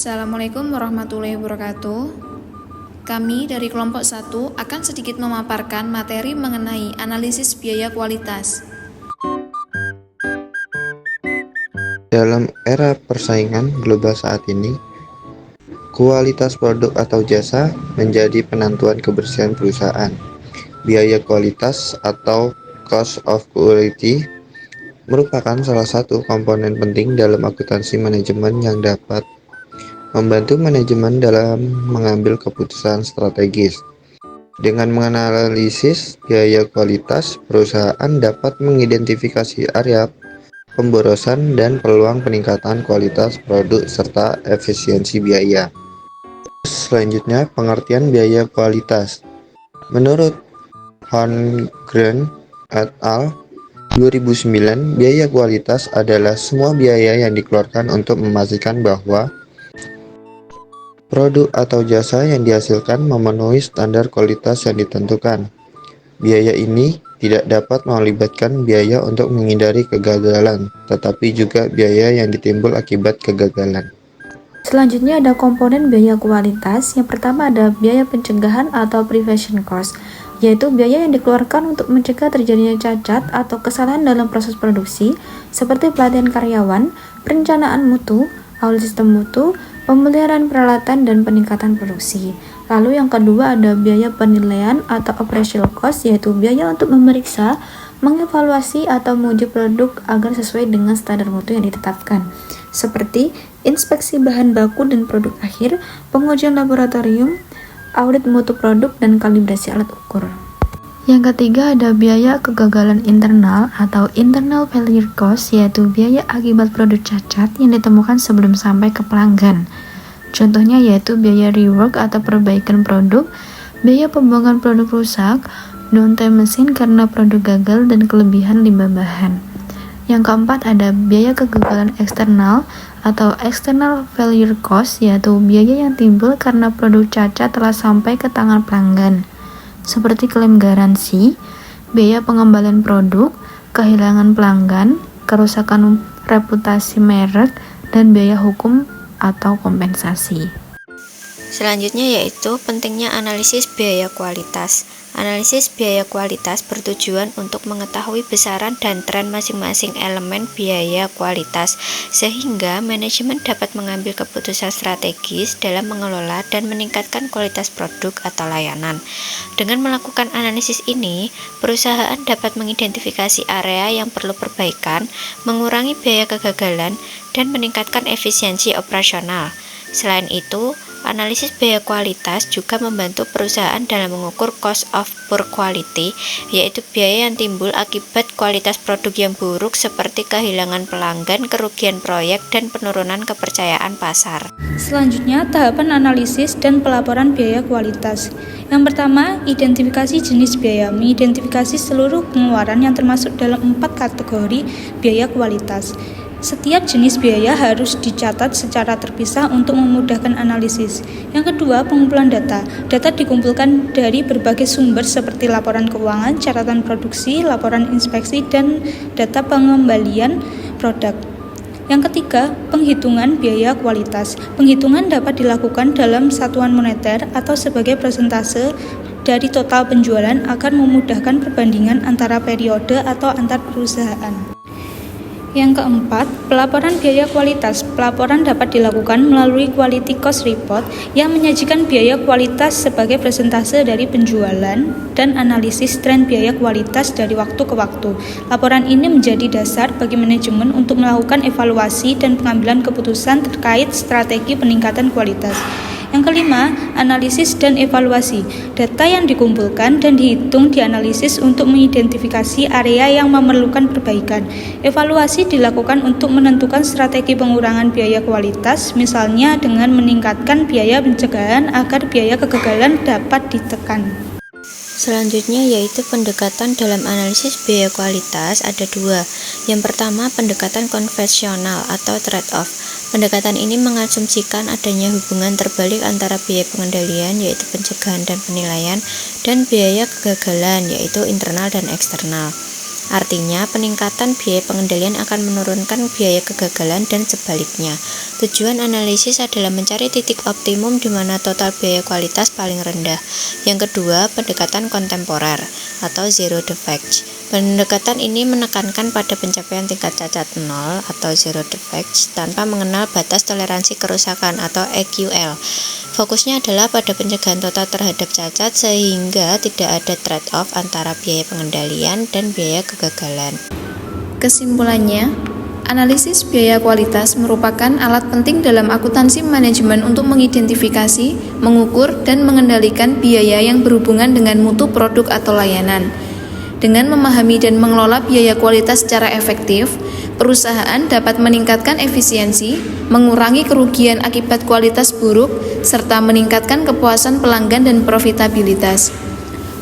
Assalamualaikum warahmatullahi wabarakatuh. Kami dari kelompok 1 akan sedikit memaparkan materi mengenai analisis biaya kualitas. Dalam era persaingan global saat ini, kualitas produk atau jasa menjadi penentuan keberhasilan perusahaan. Biaya kualitas atau cost of quality merupakan salah satu komponen penting dalam akuntansi manajemen yang dapat membantu manajemen dalam mengambil keputusan strategis. Dengan menganalisis biaya kualitas, perusahaan dapat mengidentifikasi area pemborosan dan peluang peningkatan kualitas produk serta efisiensi biaya. Selanjutnya, pengertian biaya kualitas. Menurut Holmgren et al. 2009, biaya kualitas adalah semua biaya yang dikeluarkan untuk memastikan bahwa produk atau jasa yang dihasilkan memenuhi standar kualitas yang ditentukan. Biaya ini tidak dapat melibatkan biaya untuk menghindari kegagalan, tetapi juga biaya yang ditimbul akibat kegagalan. Selanjutnya ada komponen biaya kualitas. Yang pertama ada biaya pencegahan atau prevention cost, yaitu biaya yang dikeluarkan untuk mencegah terjadinya cacat atau kesalahan dalam proses produksi, seperti pelatihan karyawan, perencanaan mutu, audit sistem mutu, pemeliharaan peralatan, dan peningkatan produksi. Lalu yang kedua ada biaya penilaian atau operational cost, yaitu biaya untuk memeriksa, mengevaluasi, atau menguji produk agar sesuai dengan standar mutu yang ditetapkan, seperti inspeksi bahan baku dan produk akhir, pengujian laboratorium, audit mutu produk, dan kalibrasi alat ukur. Yang ketiga ada biaya kegagalan internal atau internal failure cost, yaitu biaya akibat produk cacat yang ditemukan sebelum sampai ke pelanggan. Contohnya yaitu biaya rework atau perbaikan produk, biaya pembuangan produk rusak, downtime mesin karena produk gagal, dan kelebihan limbah bahan. Yang keempat ada biaya kegagalan eksternal atau external failure cost, yaitu biaya yang timbul karena produk cacat telah sampai ke tangan pelanggan, seperti klaim garansi, biaya pengembalian produk, kehilangan pelanggan, kerusakan reputasi merek, dan biaya hukum atau kompensasi. Selanjutnya yaitu pentingnya analisis biaya kualitas. Analisis biaya kualitas bertujuan untuk mengetahui besaran dan tren masing-masing elemen biaya kualitas, sehingga manajemen dapat mengambil keputusan strategis dalam mengelola dan meningkatkan kualitas produk atau layanan. Dengan melakukan analisis ini, perusahaan dapat mengidentifikasi area yang perlu perbaikan, mengurangi biaya kegagalan, dan meningkatkan efisiensi operasional. Selain itu, analisis biaya kualitas juga membantu perusahaan dalam mengukur cost of poor quality, yaitu biaya yang timbul akibat kualitas produk yang buruk seperti kehilangan pelanggan, kerugian proyek, dan penurunan kepercayaan pasar. Selanjutnya, tahapan analisis dan pelaporan biaya kualitas. Yang pertama, identifikasi jenis biaya. Mengidentifikasi seluruh pengeluaran yang termasuk dalam 4 kategori biaya kualitas. Setiap jenis biaya harus dicatat secara terpisah untuk memudahkan analisis. Yang kedua, pengumpulan data. Data dikumpulkan dari berbagai sumber seperti laporan keuangan, catatan produksi, laporan inspeksi, dan data pengembalian produk. Yang ketiga, penghitungan biaya kualitas. Penghitungan dapat dilakukan dalam satuan moneter atau sebagai persentase dari total penjualan agar memudahkan perbandingan antara periode atau antar perusahaan. Yang keempat, pelaporan biaya kualitas. Pelaporan dapat dilakukan melalui Quality Cost Report yang menyajikan biaya kualitas sebagai persentase dari penjualan dan analisis tren biaya kualitas dari waktu ke waktu. Laporan ini menjadi dasar bagi manajemen untuk melakukan evaluasi dan pengambilan keputusan terkait strategi peningkatan kualitas. Yang kelima, analisis dan evaluasi. Data yang dikumpulkan dan dihitung dianalisis untuk mengidentifikasi area yang memerlukan perbaikan. Evaluasi dilakukan untuk menentukan strategi pengurangan biaya kualitas, misalnya dengan meningkatkan biaya pencegahan agar biaya kegagalan dapat ditekan. Selanjutnya yaitu pendekatan dalam analisis biaya kualitas ada dua. Yang pertama, pendekatan konvensional atau trade-off. Pendekatan ini mengasumsikan adanya hubungan terbalik antara biaya pengendalian yaitu pencegahan dan penilaian dan biaya kegagalan yaitu internal dan eksternal. Artinya, peningkatan biaya pengendalian akan menurunkan biaya kegagalan dan sebaliknya. Tujuan analisis adalah mencari titik optimum di mana total biaya kualitas paling rendah. Yang kedua, pendekatan kontemporer atau zero defect. Pendekatan ini menekankan pada pencapaian tingkat cacat 0 atau zero defect tanpa mengenal batas toleransi kerusakan atau EQL. Fokusnya adalah pada pencegahan total terhadap cacat sehingga tidak ada trade-off antara biaya pengendalian dan biaya kegagalan. Kesimpulannya, analisis biaya kualitas merupakan alat penting dalam akuntansi manajemen untuk mengidentifikasi, mengukur, dan mengendalikan biaya yang berhubungan dengan mutu produk atau layanan. Dengan memahami dan mengelola biaya kualitas secara efektif, perusahaan dapat meningkatkan efisiensi, mengurangi kerugian akibat kualitas buruk, serta meningkatkan kepuasan pelanggan dan profitabilitas.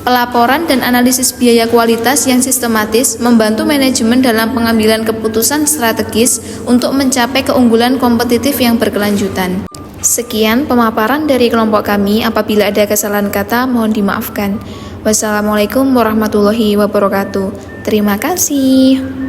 Pelaporan dan analisis biaya kualitas yang sistematis membantu manajemen dalam pengambilan keputusan strategis untuk mencapai keunggulan kompetitif yang berkelanjutan. Sekian pemaparan dari kelompok kami. Apabila ada kesalahan kata, mohon dimaafkan. Wassalamualaikum warahmatullahi wabarakatuh. Terima kasih.